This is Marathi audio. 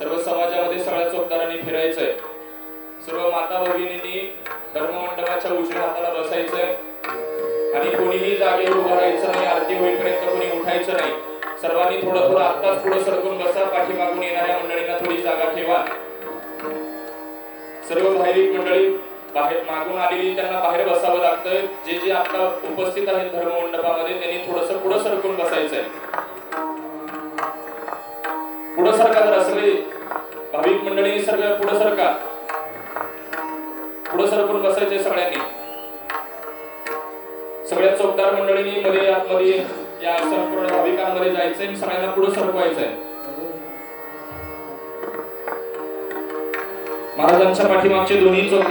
सर्व समाजामध्ये सगळ्या चौकदारांनी फिरायचंय. सर्व माता भगिनींनी धर्ममंडपाच्या उजव्या हाताला बसायचंय आणि कोणीही जागेवर उभं राहायचं नाही. आरती होईपर्यंत कोणी उठायचं नाही. सर्वांनी थोडं थोडं आत्ताच पुढे सरकून बसा. पाठीमागून येणाऱ्या मंडळींना थोडी जागा ठेवा. सर्व भाविक मंडळी बाहेर मागून आलेली त्यांना बाहेर बसावं लागतं. जे जे आता उपस्थित आहेत धर्ममंडपामध्ये त्यांनी थोडंसं पुढे सरकून बसायचंय. पुढे सरका जरा सगळे भाविक मंडळी सगळं पुढे सरका. पुढे सरकून बसायचंय सगळ्यांनी. सगळ्या चौकदार मंडळींनी मध्ये आतमध्ये या संपूर्ण भाविकांमध्ये जायचंय. सगळ्यांना पुढे सरकवायचंय. महाराजांच्या पाठीमागचे दोन्ही चौकदार